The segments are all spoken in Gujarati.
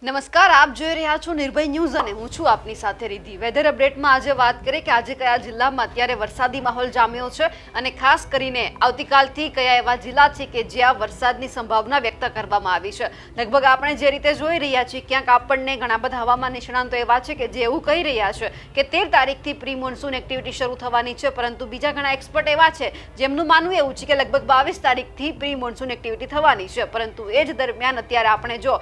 નમસ્કાર, આપ જોઈ રહ્યા છો નિર્ભય ન્યૂઝ અને હું છું આપની સાથે રિધિ। વેધર અપડેટમાં આજે વાત કરીએ કે આજે કયા જિલ્લામાં અત્યારે વરસાદી માહોલ જામ્યો છે અને ખાસ કરીને આવતીકાલથી કયા એવા જિલ્લા છે કે જ્યાં વરસાદની સંભાવના વ્યક્ત કરવામાં આવી છે। લગભગ આપણે જે રીતે જોઈ રહ્યા છીએ ક્યાંક આપણને ઘણા બધા હવામાન નિષ્ણાંતો એવા છે કે જે એવું કહી રહ્યા છે કે 13 તારીખથી પ્રી મોન્સૂન એક્ટિવિટી શરૂ થવાની છે, પરંતુ બીજા ઘણા એક્સપર્ટ એવા છે જેમનું માનવું એવું છે કે લગભગ 22 તારીખથી પ્રી મોન્સૂન એક્ટિવિટી થવાની છે। પરંતુ એ જ દરમિયાન અત્યારે આપણે જો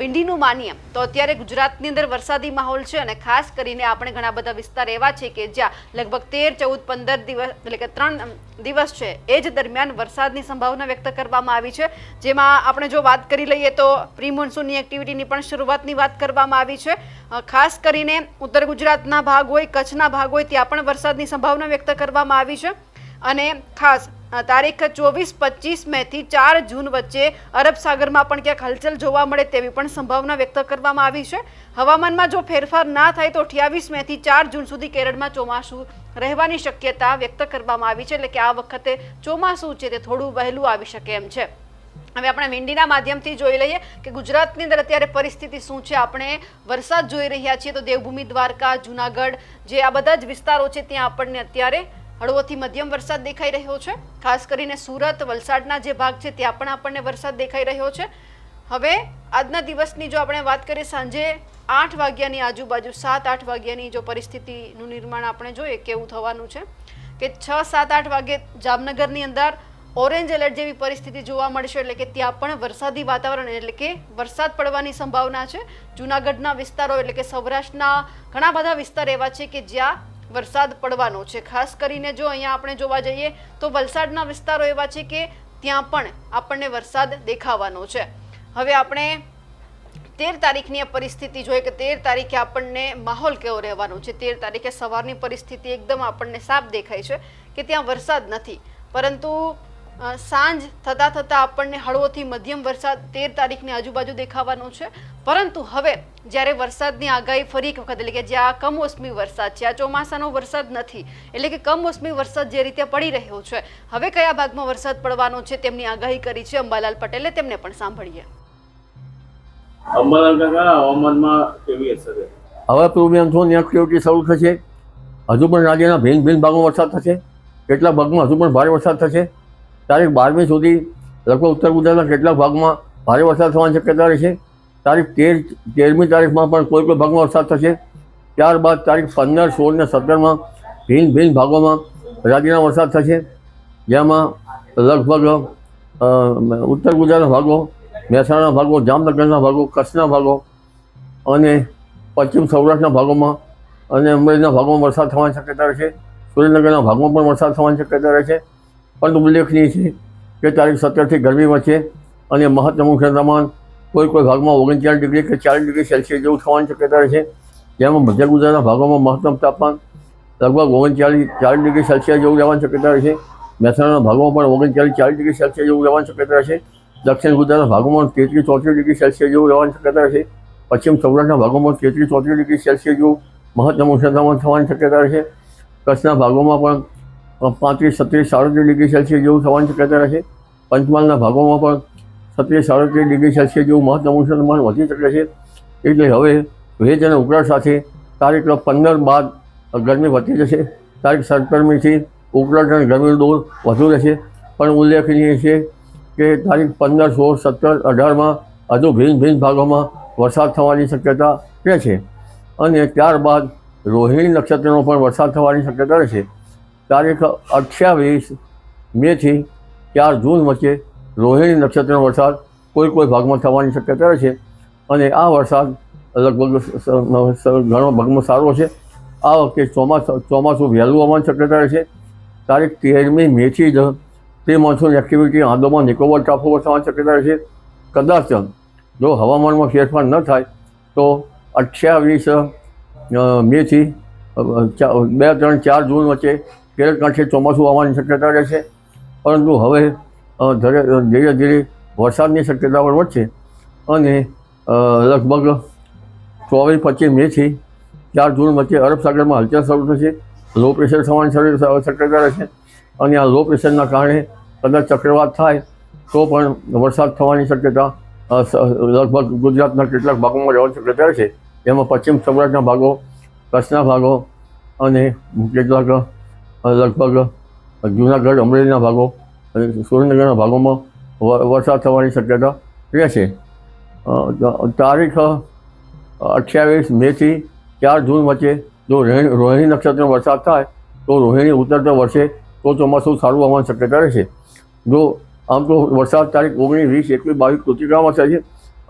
વિંડીનું તો અત્યારે ગુજરાતની અંદર વરસાદી માહોલ છે અને ખાસ કરીને આપણે ઘણા બધા વિસ્તાર એવા છે કે જ્યાં લગભગ 13, 14, 15 દિવસ એટલે કે 3 દિવસ છે એ જ દરમિયાન વરસાદની સંભાવના વ્યક્ત કરવામાં આવી છે। જેમાં આપણે જો વાત કરી લઈએ તો પ્રી મોન્સૂનની એક્ટિવિટીની પણ શરૂઆતની વાત કરવામાં આવી છે। ખાસ કરીને ઉત્તર ગુજરાતના ભાગ હોય, કચ્છના ભાગ હોય ત્યાં પણ વરસાદની સંભાવના વ્યક્ત કરવામાં આવી છે અને ખાસ તારીખ 24-25 મેથી 4 જૂન વચ્ચે અરબ સાગરમાં પણ ક્યાંક હલચલ જોવા મળે તેવી પણ સંભાવના વ્યક્ત કરવામાં આવી છે। હવામાનમાં જો ફેરફાર ના થાય તો 28 મેથી 4 જૂન સુધી કેરળમાં ચોમાસું રહેવાની શક્યતા વ્યક્ત કરવામાં આવી છે, એટલે કે આ વખતે ચોમાસું છે તે થોડું વહેલું આવી શકે એમ છે। હવે આપણે વિંડીના માધ્યમથી જોઈ લઈએ કે ગુજરાતની અંદર અત્યારે પરિસ્થિતિ શું છે। આપણે વરસાદ જોઈ રહ્યા છીએ તો દેવભૂમિ, દ્વારકા, જૂનાગઢ જે આ બધા જ વિસ્તારો છે ત્યાં આપણને અત્યારે હળવોથી મધ્યમ વરસાદ દેખાઈ રહ્યો છે। ખાસ કરીને સુરત, વલસાડના જે ભાગ છે ત્યાં પણ આપણને વરસાદ દેખાઈ રહ્યો છે। હવે આજના દિવસની જો આપણે વાત કરીએ સાંજે 8 વાગ્યાની આજુબાજુ 7-8 વાગ્યાની જો પરિસ્થિતિનું નિર્માણ આપણે જોઈએ કેવું થવાનું છે કે 6-7-8 વાગે જામનગરની અંદર ઓરેન્જ એલર્ટ જેવી પરિસ્થિતિ જોવા મળશે, એટલે કે ત્યાં પણ વરસાદી વાતાવરણ એટલે કે વરસાદ પડવાની સંભાવના છે। જૂનાગઢના વિસ્તારો એટલે કે સૌરાષ્ટ્રના ઘણા બધા વિસ્તાર એવા છે કે જ્યાં વરસાદ પડવાનો છે। ખાસ કરીને જો અહીંયા આપણે જોવા જઈએ તો વલસાડના વિસ્તારો એવા છે કે ત્યાં પણ આપણને વરસાદ દેખાવાનો છે। હવે આપણે 13 તારીખની પરિસ્થિતિ જોઈએ કે 13 તારીખે આપણને માહોલ કેવો રહેવાનો છે। 13 તારીખે સવારની પરિસ્થિતિ એકદમ આપણને સાફ દેખાય છે કે ત્યાં વરસાદ નથી, પરંતુ સાંજ થતાં થતાં આપણને હળવોથી મધ્યમ વરસાદ 13 તારીખની આજુબાજુ દેખાવાનો છે। પરંતુ હવે જ્યારે વરસાદની આગાહી ફરી એક વખત એટલે કે જ્યાં કમોસમી વરસાદ છે, આ ચોમાસાનો વરસાદ નથી, એટલે કે કમોસમી વરસાદ જે રીતે પડી રહ્યો છે, હવે કયા ભાગમાં વરસાદ પડવાનો છે તેમની આગાહી કરી છે અંબાલાલ પટેલે, તેમને પણ સાંભળીએ। અંબાલાલ કાકા, હવામાનમાં કેવી અસર છે? હવે પૂર્વ મોન્સૂન એક્ટિવિટી શરૂ થશે। હજુ પણ રાજ્યના ભિન્ન ભાગમાં વરસાદ થશે, કેટલાક ભાગમાં હજુ પણ ભારે વરસાદ થશે। તારીખ 12મી સુધી લગભગ ઉત્તર ગુજરાતના કેટલાક ભાગમાં ભારે વરસાદ થવાની શક્યતા રહેશે। તારીખ 13મી તારીખમાં પણ કોઈ ભાગમાં વરસાદ થશે। ત્યારબાદ તારીખ 15, 16 ને 17માં ભિન્ન ભાગોમાં રાજ્યના વરસાદ થશે, જેમાં લગભગ ઉત્તર ગુજરાતના ભાગો, મહેસાણાના ભાગો, જામનગરના ભાગો, કચ્છના ભાગો અને પશ્ચિમ સૌરાષ્ટ્રના ભાગોમાં અને અમરેલીના ભાગોમાં વરસાદ થવાની શક્યતા રહેશે। સુરેન્દ્રનગરના ભાગમાં પણ વરસાદ થવાની શક્યતા રહેશે। પરંતુ ઉલ્લેખનીય છે કે તારીખ 17થી ગરમી વધશે અને મહત્તમ ઉષ્ણતામાન કોઈ ભાગમાં 39 ડિગ્રી કે 40 ડિગ્રી સેલ્સિયસ જેવું થવાની શક્યતા રહેશે, જેમાં મધ્ય ગુજરાતના ભાગોમાં મહત્તમ તાપમાન લગભગ 39-40 ડિગ્રી સેલ્સિયસ જેવું રહેવાની શક્યતા રહેશે। મહેસાણાના ભાગોમાં પણ 39-40 ડિગ્રી સેલ્સિયસ જેવું રહેવાની શક્યતા રહેશે। દક્ષિણ ગુજરાતના ભાગોમાં 33-34 ડિગ્રી સેલ્સિયસ જેવું રહેવાની શક્યતા રહેશે। પશ્ચિમ સૌરાષ્ટ્રના ભાગોમાં 33-34 ડિગ્રી સેલ્સિયસ જેવું મહત્તમ ઉષ્ણતામાન થવાની શક્યતા રહેશે। કચ્છના ભાગોમાં પણ 35, 36, 37 ડિગ્રી સેલ્સિયસ જેવું થવાની શક્યતા રહેશે। પંચમહાલના ભાગોમાં પણ 36, 37 ડિગ્રી સેલ્સિયસ જેવું મહત્તમ ઉષ્ણતામાન વધી શકે છે। એટલે હવે ભેજ અને ઉકળાટ સાથે તારીખ 15 બાદ ગરમી વધી જશે। તારીખ 17મીથી ઉકળાટ અને ગરમીનો દોર વધુ રહેશે। પણ ઉલ્લેખનીય છે કે તારીખ 15, 16, 17, 18માં હજુ ભિન્ન ભાગોમાં વરસાદ થવાની શક્યતા રહે છે અને ત્યારબાદ રોહિણી નક્ષત્રનો પણ વરસાદ થવાની શક્યતા રહેશે। તારીખ 28 મેથી 4 જૂન વચ્ચે રોહિણી નક્ષત્રનો વરસાદ કોઈ ભાગમાં થવાની શક્યતા રહેશે અને આ વરસાદ લગભગ ઘણો ભાગમાં સારો છે। આ વખતે ચોમાસું વહેલું આવવાની શક્યતા રહેશે। તારીખ 13મી મેથી જ pre monsoon activity Andaman Nicobar ટાપુ પર થવાની શક્યતા રહેશે। કદાચ જો હવામાનમાં ફેરફાર ન થાય તો 28 મેથી 2, 3, 4 જૂન વચ્ચે કેરળ કાંઠે ચોમાસું આવવાની શક્યતા રહેશે। પરંતુ હવે ધીરે ધીરે વરસાદની શક્યતા પણ વધશે અને લગભગ 24-25 મેથી 4 જૂન વચ્ચે અરબ સાગરમાં હલચલ શરૂ થશે। લો પ્રેશર થવાની શક્યતા રહેશે અને આ લો પ્રેશરના કારણે કદાચ ચક્રવાત થાય તો પણ વરસાદ થવાની શક્યતા લગભગ ગુજરાતના કેટલાક ભાગોમાં રહેવાની શક્યતા છે. એમાં પશ્ચિમ સૌરાષ્ટ્રના ભાગો, કચ્છના ભાગો અને કેટલાક લગભગ જૂનાગઢ, અમરેલીના ભાગો અને સુરેન્દ્રનગરના ભાગોમાં વરસાદ થવાની શક્યતા રહેશે. તારીખ 28 મેથી 4 જૂન વચ્ચે જો રોહિણી નક્ષત્રનો વરસાદ થાય તો રોહિણી ઉત્તરતા વર્ષે તો ચોમાસું સારું આવવાની શક્યતા રહેશે. જો આમ તો વરસાદ તારીખ 19, 20, 21, 22 કૃતિકામાં થશે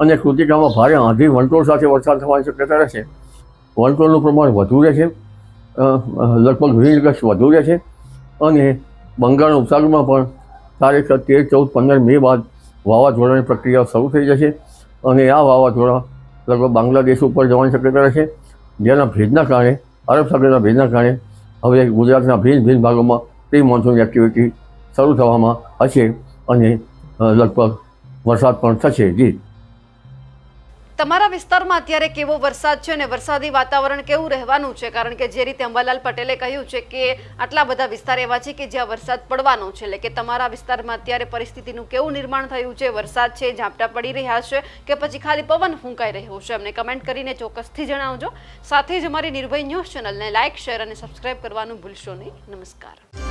અને કૃતિકામાં ભારે આંધી વંટોળ સાથે વરસાદ થવાની શક્યતા રહેશે. વંટોળનું પ્રમાણ વધુ રહેશે, લગભગ 20 ગસ્ટ વધુ રહેશે અને બંગાળના ઉપસાગરમાં પણ તારીખ 13, 14, 15 મે બાદ વાવાઝોડાની પ્રક્રિયા શરૂ થઈ જશે અને આ વાવાઝોડા લગભગ બાંગ્લાદેશ ઉપર જવાની શક્યતા રહેશે, જેના ભેજના કારણે, અરબ સાગરના ભેજના કારણે હવે ગુજરાતના ભિન્ન ભાગોમાં પ્રી મોન્સૂન એક્ટિવિટી શરૂ થવામાં હશે અને લગભગ વરસાદ પણ થશે. જી, તમારા વિસ્તારમાં અત્યારે કેવો વરસાદ છે અને વરસાદી વાતાવરણ કેવું રહેવાનું છે? કારણ કે જે રીતે અંબાલાલ પટેલે કહ્યું છે કે આટલા બધા વિસ્તાર એવા છે કે જ્યાં વરસાદ પડવાનો છે, એટલે કે તમારા વિસ્તારમાં અત્યારે પરિસ્થિતિનું કેવું નિર્માણ થયું છે? વરસાદ છે, ઝાપટા પડી રહ્યા છે કે પછી ખાલી પવન ફૂંકાઈ રહ્યો છે? અમને કમેન્ટ કરીને ચોક્કસથી જણાવજો. સાથે જ અમારી નિર્ભય ન્યૂઝ ચેનલને લાઇક, શેર અને સબસ્ક્રાઇબ કરવાનું ભૂલશો નહીં. નમસ્કાર.